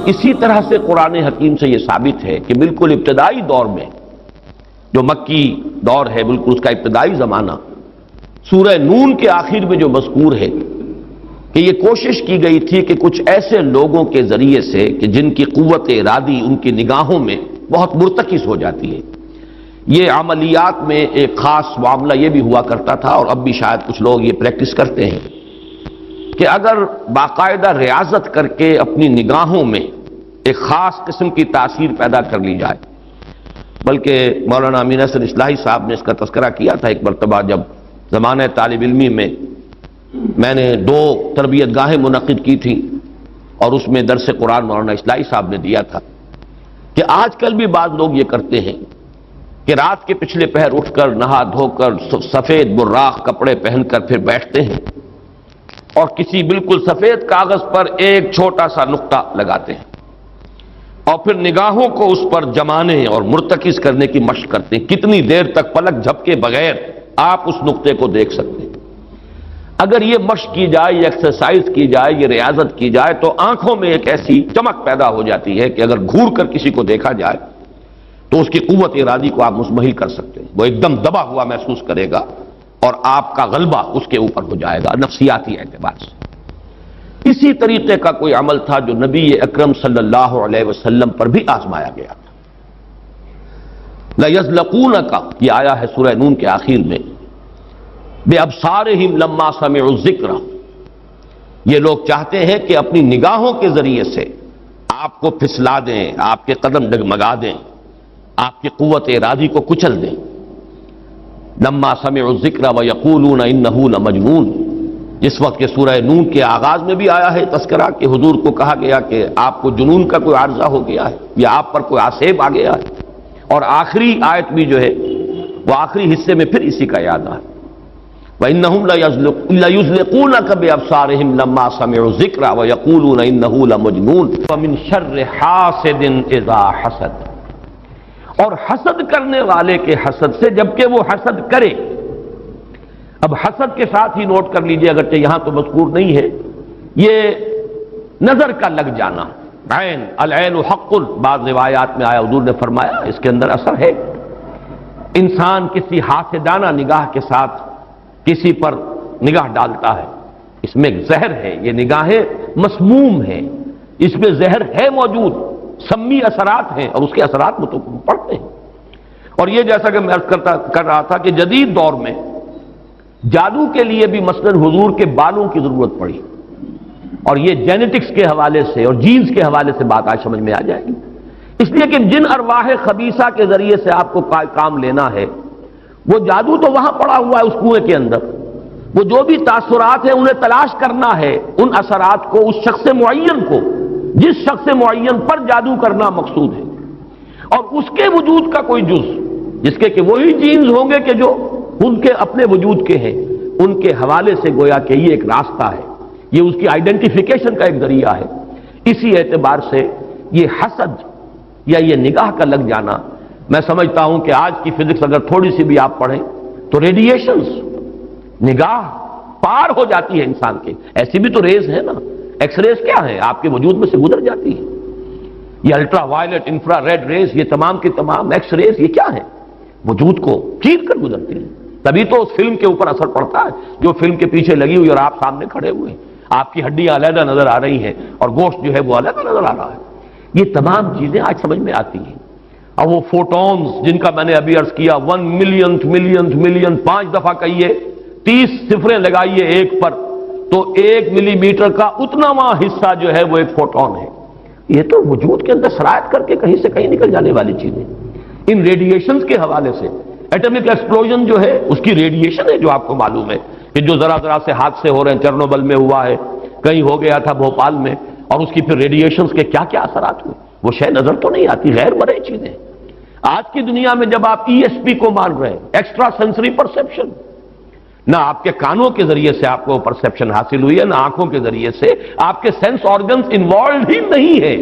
اسی طرح سے قرآن حکیم سے یہ ثابت ہے کہ بالکل ابتدائی دور میں جو مکی دور ہے، بالکل اس کا ابتدائی زمانہ، سورہ نون کے آخر میں جو مذکور ہے کہ یہ کوشش کی گئی تھی کہ کچھ ایسے لوگوں کے ذریعے سے کہ جن کی قوت ارادی ان کی نگاہوں میں بہت مرتکز ہو جاتی ہے، یہ عملیات میں ایک خاص معاملہ یہ بھی ہوا کرتا تھا، اور اب بھی شاید کچھ لوگ یہ پریکٹس کرتے ہیں کہ اگر باقاعدہ ریاضت کر کے اپنی نگاہوں میں ایک خاص قسم کی تاثیر پیدا کر لی جائے، بلکہ مولانا امین حسن اصلاحی صاحب نے اس کا تذکرہ کیا تھا ایک مرتبہ جب زمانہ طالب علمی میں میں نے 2 تربیت گاہیں منعقد کی تھیں، اور اس میں درس قرآن مولانا اصلاحی صاحب نے دیا تھا کہ آج کل بھی بعض لوگ یہ کرتے ہیں کہ رات کے پچھلے پہر اٹھ کر نہا دھو کر سفید براق کپڑے پہن کر پھر بیٹھتے ہیں اور کسی بالکل سفید کاغذ پر ایک چھوٹا سا نقطہ لگاتے ہیں اور پھر نگاہوں کو اس پر جمانے اور مرتکز کرنے کی مشق کرتے ہیں۔ کتنی دیر تک پلک جھپکے بغیر آپ اس نقطے کو دیکھ سکتے ہیں۔ اگر یہ مشق کی جائے، یہ ایکسرسائز کی جائے، یہ ریاضت کی جائے تو آنکھوں میں ایک ایسی چمک پیدا ہو جاتی ہے کہ اگر گھور کر کسی کو دیکھا جائے تو اس کی قوت ارادی کو آپ مزمحل کر سکتے ہیں، وہ ایک دم دبا ہوا محسوس کرے گا اور آپ کا غلبہ اس کے اوپر ہو جائے گا نفسیاتی اعتبار سے۔ اسی طریقے کا کوئی عمل تھا جو نبی اکرم صلی اللہ علیہ وسلم پر بھی آزمایا گیا تھا۔ لَيَزْلَقُونَكَ یہ آیا ہے سورہ نون کے آخر میں، بِأَبْصَارِهِمْ لَمَّا سَمِعُوا الذِّكْرَ، یہ لوگ چاہتے ہیں کہ اپنی نگاہوں کے ذریعے سے آپ کو پھسلا دیں، آپ کے قدم ڈگمگا دیں، آپ کی قوت ارادی کو کچل دیں۔ لما سمعوا الذکر ویقولون انہ لمجنون، جس وقت کہ سورہ نون کے آغاز میں بھی آیا ہے تذکرہ کہ حضور کو کہا گیا کہ آپ کو جنون کا کوئی عارضہ ہو گیا ہے یا آپ پر کوئی آسیب آ گیا ہے، اور آخری آیت بھی جو ہے وہ آخری حصے میں پھر اسی کا یاد ہے، وَإِنَّهُمْ لَيُزْلِقُونَكَ بِأَبْصَارِهِمْ لَمَّا سَمِعُوا الذِّكْرَ وَيَقُولُونَ إِنَّهُ لَمَجْنُونٌ وَمِنْ شَرِّ حَاسِدٍ إِذَا حَسَدَ، اور حسد کرنے والے کے حسد سے جبکہ وہ حسد کرے۔ اب حسد کے ساتھ ہی نوٹ کر لیجئے، اگرچہ یہاں تو مذکور نہیں ہے، یہ نظر کا لگ جانا، عین العین حق، بعض روایات میں آیا حضور نے فرمایا اس کے اندر اثر ہے۔ انسان کسی حاسدانہ نگاہ کے ساتھ کسی پر نگاہ ڈالتا ہے، اس میں ایک زہر ہے، یہ نگاہیں مسموم ہیں، اس میں زہر ہے موجود، سمی اثرات ہیں اور اس کے اثرات میں تو پڑتے ہیں۔ اور یہ جیسا کہ میں عرض کر رہا تھا کہ جدید دور میں جادو کے لیے بھی مثلاً حضور کے بالوں کی ضرورت پڑی، اور یہ جینیٹکس کے حوالے سے اور جینز کے حوالے سے بات آج سمجھ میں آ جائے گی، اس لیے کہ جن ارواح خبیثہ کے ذریعے سے آپ کو کام لینا ہے، وہ جادو تو وہاں پڑا ہوا ہے اس کنویں کے اندر، وہ جو بھی تاثرات ہیں انہیں تلاش کرنا ہے، ان اثرات کو اس شخص معین کو، جس شخص معین پر جادو کرنا مقصود ہے، اور اس کے وجود کا کوئی جز جس کے کہ وہی جینز ہوں گے کہ جو ان کے اپنے وجود کے ہیں، ان کے حوالے سے گویا کہ یہ ایک راستہ ہے، یہ اس کی آئیڈینٹیفیکیشن کا ایک ذریعہ ہے۔ اسی اعتبار سے یہ حسد یا یہ نگاہ کا لگ جانا، میں سمجھتا ہوں کہ آج کی فزکس اگر تھوڑی سی بھی آپ پڑھیں تو ریڈیشنز نگاہ پار ہو جاتی ہے انسان کے، ایسی بھی تو ریز ہے نا، ایکس ریز کیا ہے آپ کے وجود میں سے گزر جاتی ہے، یہ ultraviolet infrared rays, یہ تمام کی تمام ایکس ریز یہ کیا ہے، وجود کو چیر کر گزرتی ہیں، تبھی تو اس فلم کے اوپر اثر پڑتا ہے جو فلم کے پیچھے لگی ہوئی اور آپ سامنے کھڑے ہوئے ہیں، آپ کی ہڈیاں علیحدہ نظر آ رہی ہیں اور گوشت جو ہے وہ علیحدہ نظر آ رہا ہے، یہ تمام چیزیں آج سمجھ میں آتی ہیں۔ اور وہ فوٹونز جن کا میں نے ابھی عرض کیا 1 ملین 5 دفعہ کہیے، 30 صفریں لگائیے ایک پر تو 1 ملی میٹر کا اتناواں حصہ جو ہے وہ ایک فوٹون ہے، یہ تو وجود کے اندر سرایت کر کے کہیں سے کہیں نکل جانے والی چیزیں۔ ان ریڈیشنز کے حوالے سے ایٹمک ایکسپلوژن جو ہے اس کی ریڈیشن ہے جو آپ کو معلوم ہے کہ جو ذرا ذرا سے حادثے ہو رہے ہیں، چرنوبل میں ہوا ہے، کہیں ہو گیا تھا بھوپال میں، اور اس کی پھر ریڈیشنز کے کیا کیا اثرات ہوئے، وہ شے نظر تو نہیں آتی، غیر مرئی چیزیں۔ آج کی دنیا میں جب آپ ESP کو مان رہے ہیں، ایکسٹرا سینسری پرسیپشن، نہ آپ کے کانوں کے ذریعے سے آپ کو پرسیپشن حاصل ہوئی ہے، نہ آنکھوں کے ذریعے سے، آپ کے سینس آرگنز انوالوڈ ہی نہیں ہے،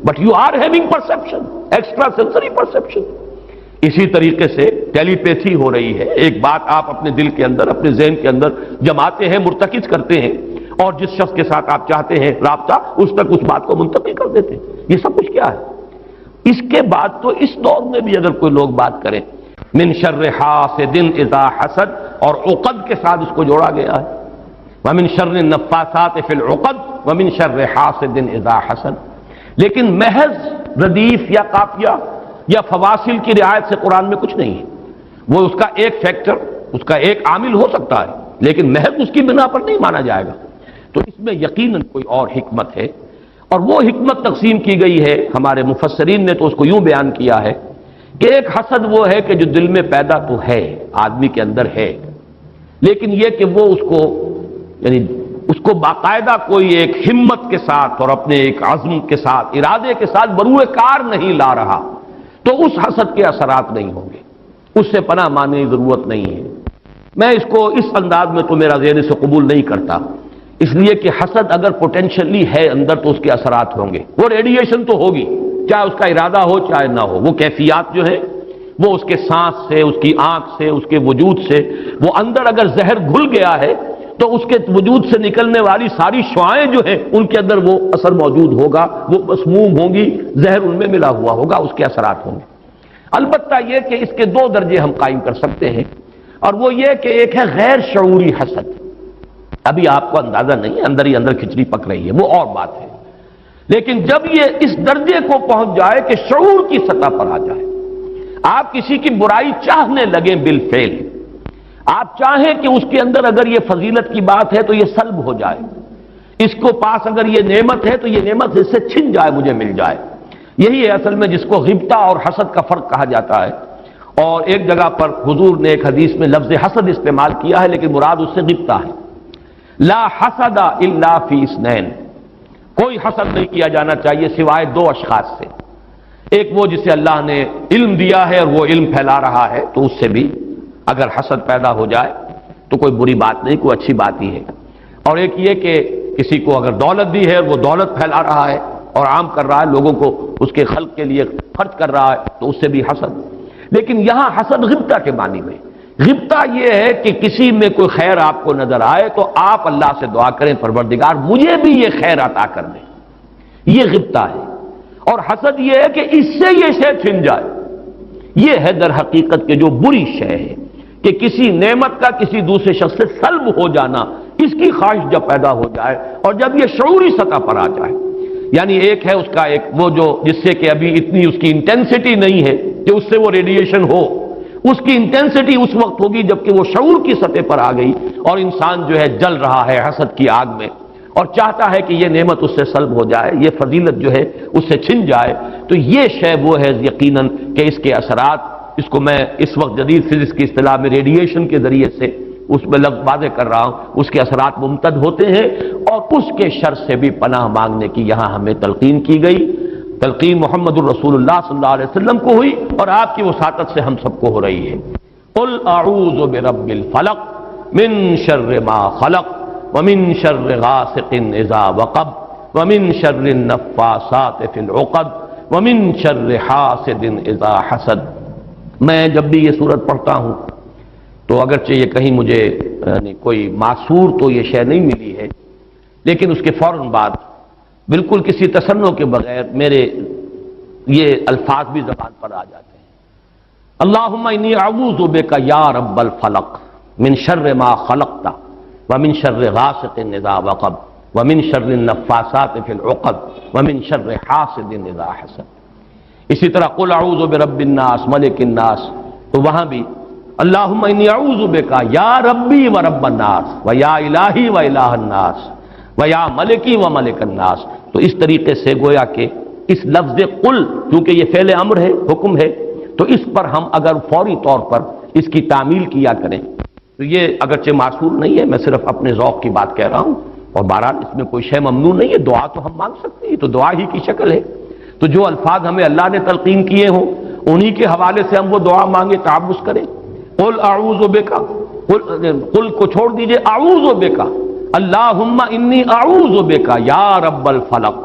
but you are having perception, extrasensory perception. اسی طریقے سے ٹیلی پیتھی ہو رہی ہے، ایک بات آپ اپنے دل کے اندر، اپنے ذہن کے اندر جماتے ہیں، مرتکز کرتے ہیں، اور جس شخص کے ساتھ آپ چاہتے ہیں رابطہ اس تک اس بات کو منتقل کر دیتے ہیں۔ یہ سب کچھ کیا ہے؟ اس کے بعد تو اس دور میں بھی اگر کوئی لوگ بات کریں من شر حاسد اذا حسد، اور عقد کے ساتھ اس کو جوڑا گیا ہے، ومن شر النفاثات فی العقد ومن شر حاسد اذا حسد، لیکن محض ردیف یا قافیہ یا فواصل کی رعایت سے قرآن میں کچھ نہیں ہے۔ وہ اس کا ایک فیکٹر، اس کا ایک عامل ہو سکتا ہے، لیکن محض اس کی بنا پر نہیں مانا جائے گا۔ تو اس میں یقیناً کوئی اور حکمت ہے، اور وہ حکمت تقسیم کی گئی ہے۔ ہمارے مفسرین نے تو اس کو یوں بیان کیا ہے کہ ایک حسد وہ ہے کہ جو دل میں پیدا تو ہے، آدمی کے اندر ہے، لیکن یہ کہ وہ اس کو یعنی اس کو باقاعدہ کوئی ایک ہمت کے ساتھ اور اپنے ایک عزم کے ساتھ، ارادے کے ساتھ بروئے کار نہیں لا رہا، تو اس حسد کے اثرات نہیں ہوں گے، اس سے پناہ مانگنے کی ضرورت نہیں ہے۔ میں اس کو اس انداز میں تو میرا ذہن سے قبول نہیں کرتا، اس لیے کہ حسد اگر پوٹینشلی ہے اندر تو اس کے اثرات ہوں گے، وہ ریڈیشن تو ہوگی، چاہے اس کا ارادہ ہو چاہے نہ ہو، وہ کیفیات جو ہے وہ اس کے سانس سے، اس کی آنکھ سے، اس کے وجود سے، وہ اندر اگر زہر گھل گیا ہے تو اس کے وجود سے نکلنے والی ساری شعاعیں جو ہیں ان کے اندر وہ اثر موجود ہوگا، وہ مسموم ہوں گی، زہر ان میں ملا ہوا ہوگا، اس کے اثرات ہوں گے۔ البتہ یہ کہ اس کے دو درجے ہم قائم کر سکتے ہیں، اور وہ یہ کہ ایک ہے غیر شعوری حسد، ابھی آپ کو اندازہ نہیں ہے، اندر ہی اندر کھچڑی پک رہی ہے، وہ اور بات ہے، لیکن جب یہ اس درجے کو پہنچ جائے کہ شعور کی سطح پر آ جائے، آپ کسی کی برائی چاہنے لگیں بالفعل، آپ چاہیں کہ اس کے اندر اگر یہ فضیلت کی بات ہے تو یہ سلب ہو جائے، اس کو پاس اگر یہ نعمت ہے تو یہ نعمت اس سے چھن جائے، مجھے مل جائے، یہی ہے اصل میں جس کو غبطہ اور حسد کا فرق کہا جاتا ہے۔ اور ایک جگہ پر حضور نے ایک حدیث میں لفظ حسد استعمال کیا ہے، لیکن مراد اس سے غبطہ ہے۔ لا حسد الا فی اثنین، کوئی حسد نہیں کیا جانا چاہیے سوائے دو اشخاص سے، ایک وہ جسے اللہ نے علم دیا ہے اور وہ علم پھیلا رہا ہے تو اس سے بھی اگر حسد پیدا ہو جائے تو کوئی بری بات نہیں، کوئی اچھی بات ہی ہے، اور ایک یہ کہ کسی کو اگر دولت دی ہے اور وہ دولت پھیلا رہا ہے اور عام کر رہا ہے، لوگوں کو اس کے خلق کے لیے خرچ کر رہا ہے تو اس سے بھی حسد۔ لیکن یہاں حسد غبطہ کے معنی میں، غبطہ یہ ہے کہ کسی میں کوئی خیر آپ کو نظر آئے تو آپ اللہ سے دعا کریں پروردگار مجھے بھی یہ خیر عطا کر دیں، یہ غبطہ ہے۔ اور حسد یہ ہے کہ اس سے یہ شے چھن جائے، یہ ہے در حقیقت کہ جو بری شے ہے کہ کسی نعمت کا کسی دوسرے شخص سے سلب ہو جانا، اس کی خواہش جب پیدا ہو جائے اور جب یہ شعوری سطح پر آ جائے، یعنی ایک ہے اس کا ایک وہ جو جس سے کہ ابھی اتنی اس کی انٹینسٹی نہیں ہے کہ اس سے وہ ریڈیشن ہو، اس کی انٹینسٹی اس وقت ہوگی جب کہ وہ شعور کی سطح پر آ گئی اور انسان جو ہے جل رہا ہے حسد کی آگ میں اور چاہتا ہے کہ یہ نعمت اس سے سلب ہو جائے، یہ فضیلت جو ہے اس سے چھن جائے، تو یہ شے وہ ہے یقیناً کہ اس کے اثرات، اس کو میں اس وقت جدید فزکس کی اصطلاح میں ریڈیشن کے ذریعے سے اس میں لفظ واضح کر رہا ہوں، اس کے اثرات ممتد ہوتے ہیں، اور اس کے شر سے بھی پناہ مانگنے کی یہاں ہمیں تلقین کی گئی۔ تلقین محمد الرسول اللہ صلی اللہ علیہ وسلم کو ہوئی اور آپ کی وساطت سے ہم سب کو ہو رہی ہے۔ قل اعوذ برب الفلق من شر ما خلق ومن شر غاسق اذا وقب ومن شر النفاثات فی العقد ومن شر حاسد اذا حسد۔ میں جب بھی یہ سورت پڑھتا ہوں تو اگرچہ یہ کہیں مجھے یعنی کوئی معصور تو یہ شے نہیں ملی ہے، لیکن اس کے فوراً بعد بالکل کسی تصنع کے بغیر میرے یہ الفاظ بھی زبان پر آ جاتے ہیں، اللہم انی اعوذ بک یا رب الفلق من شر ما خلقت ومن شر غاسق اذا وقب ومن شر النفاثات فی العقد ومن شر حاسد اذا حسد۔ اسی طرح قل اعوذ برب الناس ملک الناس، تو وہاں بھی اللہم انی اعوذ بک یا ربی و رب الناس و یا الہی و الہ الناس و یا ملکی و ملک الناس۔ تو اس طریقے سے گویا کہ اس لفظ قل کیونکہ یہ فعل امر ہے، حکم ہے، تو اس پر ہم اگر فوری طور پر اس کی تعمیل کیا کریں تو یہ اگرچہ معصور نہیں ہے، میں صرف اپنے ذوق کی بات کہہ رہا ہوں، اور بہرحال اس میں کوئی شے ممنوع نہیں ہے، دعا تو ہم مانگ سکتے ہیں، تو دعا ہی کی شکل ہے، تو جو الفاظ ہمیں اللہ نے تلقین کیے ہوں انہی کے حوالے سے ہم وہ دعا مانگے، تعوذ کریں۔ قل اعوذ بک، قل کو چھوڑ دیجئے، اعوذ بک، اللہم انی اعوذ بک یا رب الفلق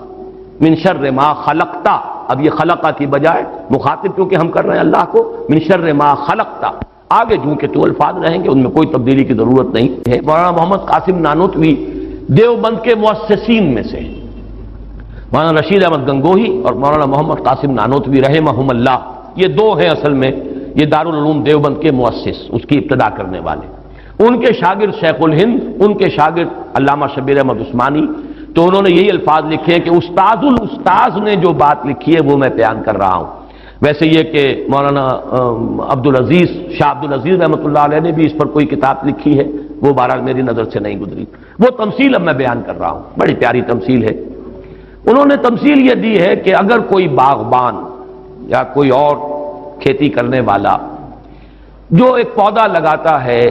من شر ما خلقتا، اب یہ خلقہ کی بجائے مخاطب کیونکہ ہم کر رہے ہیں اللہ کو، من شر ما خلقتا، آگے جو کہ تو الفاظ رہیں گے ان میں کوئی تبدیلی کی ضرورت نہیں ہے۔ مولانا محمد قاسم نانوتوی دیوبند کے مؤسسین میں سے مولانا رشید احمد گنگوہی اور مولانا محمد قاسم نانوتوی رحمہم اللہ، یہ دو ہیں اصل میں یہ دارالعلوم دیوبند کے مؤسس، اس کی ابتدا کرنے والے۔ ان کے شاگرد شیخ الہند، ان کے شاگرد علامہ شبیر احمد عثمانی، تو انہوں نے یہی الفاظ لکھے ہیں کہ استاذ الاستاذ نے جو بات لکھی ہے وہ میں بیان کر رہا ہوں۔ ویسے یہ کہ مولانا عبدالعزیز شاہ عبدالعزیز رحمۃ اللہ علیہ نے بھی اس پر کوئی کتاب لکھی ہے، وہ بہرحال میری نظر سے نہیں گزری، وہ تمثیل اب میں بیان کر رہا ہوں، بڑی پیاری تمثیل ہے۔ انہوں نے تمثیل یہ دی ہے کہ اگر کوئی باغبان یا کوئی اور کھیتی کرنے والا جو ایک پودا لگاتا ہے،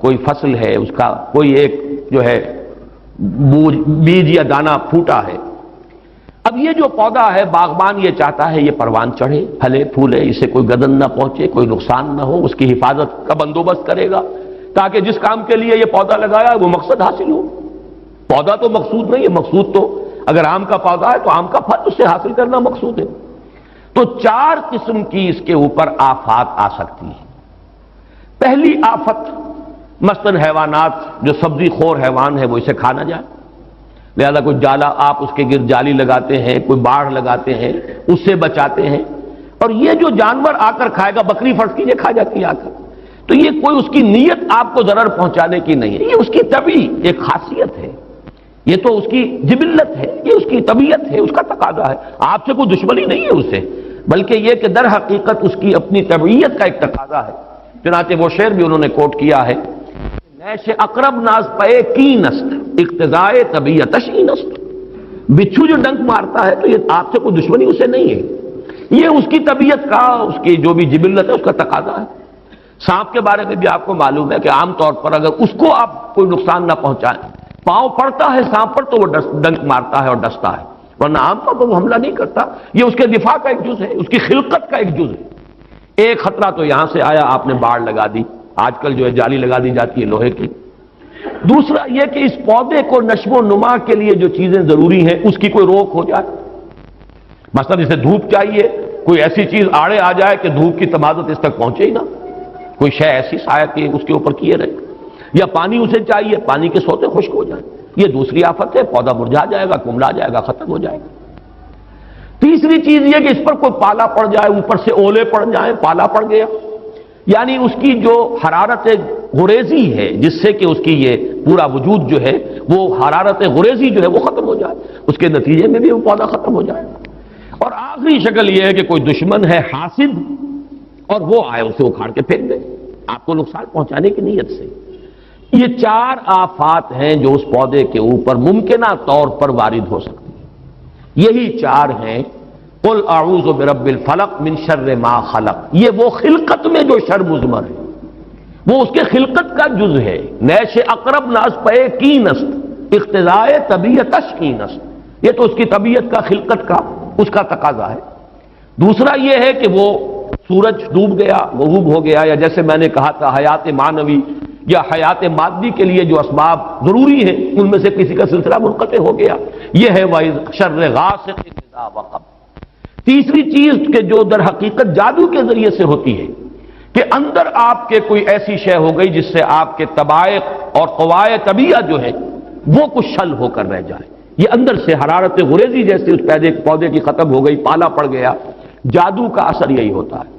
کوئی فصل ہے، اس کا کوئی ایک جو ہے بیج یا دانہ پھوٹا ہے، اب یہ جو پودا ہے باغبان یہ چاہتا ہے یہ پروان چڑھے، پھلے پھولے، اسے کوئی گدن نہ پہنچے، کوئی نقصان نہ ہو، اس کی حفاظت کا بندوبست کرے گا تاکہ جس کام کے لیے یہ پودا لگایا وہ مقصد حاصل ہو۔ پودا تو مقصود نہیں ہے، مقصود تو اگر آم کا پودا ہے تو آم کا پھل اس سے حاصل کرنا مقصود ہے۔ تو چار قسم کی اس کے اوپر آفات آ سکتی ہیں۔ پہلی آفت مثلاً حیوانات، جو سبزی خور حیوان ہے وہ اسے کھا نہ جائے، لہذا کوئی جالا آپ اس کے گرد جالی لگاتے ہیں، کوئی باڑھ لگاتے ہیں، اس سے بچاتے ہیں، اور یہ جو جانور آ کر کھائے گا، بکری فرض کیجیے کھا جاتی ہے آ کر، تو یہ کوئی اس کی نیت آپ کو ضرر پہنچانے کی نہیں ہے، یہ اس کی طبعی ایک خاصیت ہے، یہ تو اس کی جبلت ہے، یہ اس کی طبیعت ہے، اس کا تقاضا ہے، آپ سے کوئی دشمنی نہیں ہے اس سے، بلکہ یہ کہ در حقیقت اس کی اپنی طبیعت کا ایک تقاضا ہے۔ چنانچہ وہ شعر بھی انہوں نے کوٹ کیا ہے، نیش اقرب ناز پے کینست اقتضائے طبیعتش اینست، بچھو جو ڈنک مارتا ہے تو یہ آپ سے کوئی دشمنی اسے نہیں ہے، یہ اس کی طبیعت کا، اس کی جو بھی جبلت ہے اس کا تقاضا ہے۔ سانپ کے بارے میں بھی آپ کو معلوم ہے کہ عام طور پر اگر اس کو آپ کوئی نقصان نہ پہنچائیں، پاؤں پڑتا ہے سانپ پر تو وہ ڈنک مارتا ہے اور ڈستا ہے، ورنہ عام طور پر وہ حملہ نہیں کرتا، یہ اس کے دفاع کا ایک جز ہے، اس کی خلقت کا ایک جز ہے۔ ایک خطرہ تو یہاں سے آیا، آپ نے باڑ لگا دی، آج کل جو ہے جالی لگا دی جاتی ہے لوہے کی۔ دوسرا یہ کہ اس پودے کو نشو و نما کے لیے جو چیزیں ضروری ہیں اس کی کوئی روک ہو جائے، مثلا اسے دھوپ چاہیے، کوئی ایسی چیز آڑے آ جائے کہ دھوپ کی تمازت اس تک پہنچے ہی نہ، کوئی شے ایسی سایہ کی اس کے اوپر کیے رہے، یا پانی اسے چاہیے، پانی کے سوتے خشک ہو جائیں، یہ دوسری آفت ہے، پودا مرجھا جائے گا، کملا جائے گا، ختم ہو جائے گا۔ تیسری چیز یہ کہ اس پر کوئی پالا پڑ جائے، اوپر سے اولے پڑ جائیں، پالا پڑ گیا، یعنی اس کی جو حرارت غریزی ہے جس سے کہ اس کی یہ پورا وجود جو ہے وہ حرارت غریزی جو ہے وہ ختم ہو جائے، اس کے نتیجے میں بھی وہ پودا ختم ہو جائے۔ اور آخری شکل یہ ہے کہ کوئی دشمن ہے حاسد اور وہ آئے اسے اکھاڑ کے پھینک دے آپ کو نقصان پہنچانے کی نیت سے۔ یہ چار آفات ہیں جو اس پودے کے اوپر ممکنہ طور پر وارد ہو سکتی ہیں، یہی چار ہیں۔ قل اعوذ برب الفلق من شر ما خلق، یہ وہ خلقت میں جو شر مضمر ہے، وہ اس کے خلقت کا جز ہے۔ نیش اقرب ناز پے کینست اقتضائے طبیعتش کینست، یہ تو اس کی طبیعت کا، خلقت کا، اس کا تقاضا ہے۔ دوسرا یہ ہے کہ وہ سورج ڈوب گیا، غروب ہو گیا، یا جیسے میں نے کہا تھا حیات معنوی یا حیات مادی کے لیے جو اسباب ضروری ہیں ان میں سے کسی کا سلسلہ منقطع ہو گیا، یہ ہے وَإِذْ شَرِّ غَاسِقٍ إِذَا وَقَبَ۔ تیسری چیز کہ جو در حقیقت جادو کے ذریعے سے ہوتی ہے کہ اندر آپ کے کوئی ایسی شے ہو گئی جس سے آپ کے طبائق اور قوائے طبیعہ جو ہے وہ کچھ شل ہو کر رہ جائے، یہ اندر سے حرارت غریزی جیسے اس پودے کی ختم ہو گئی، پالا پڑ گیا۔ جادو کا اثر یہی ہوتا ہے،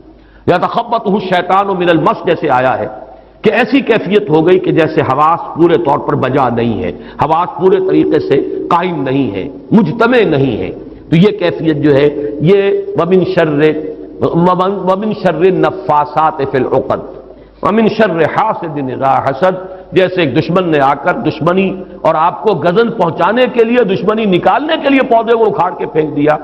یا تخبطہ الشیطان من المس جیسے آیا ہے کہ ایسی کیفیت ہو گئی کہ جیسے حواس پورے طور پر بجا نہیں ہے، حواس پورے طریقے سے قائم نہیں ہے، مجتمع نہیں ہے، تو یہ کیفیت جو ہے یہ وَمِن شَرِّ النَّفَّاثَاتِ فِي الْعُقَدِ وَمِن شَرِّ حَاسِدٍ إِذَا حَسَدَ، جیسے ایک دشمن نے آ کر دشمنی اور آپ کو گزن پہنچانے کے لیے، دشمنی نکالنے کے لیے پودے کو اکھاڑ کے پھینک دیا،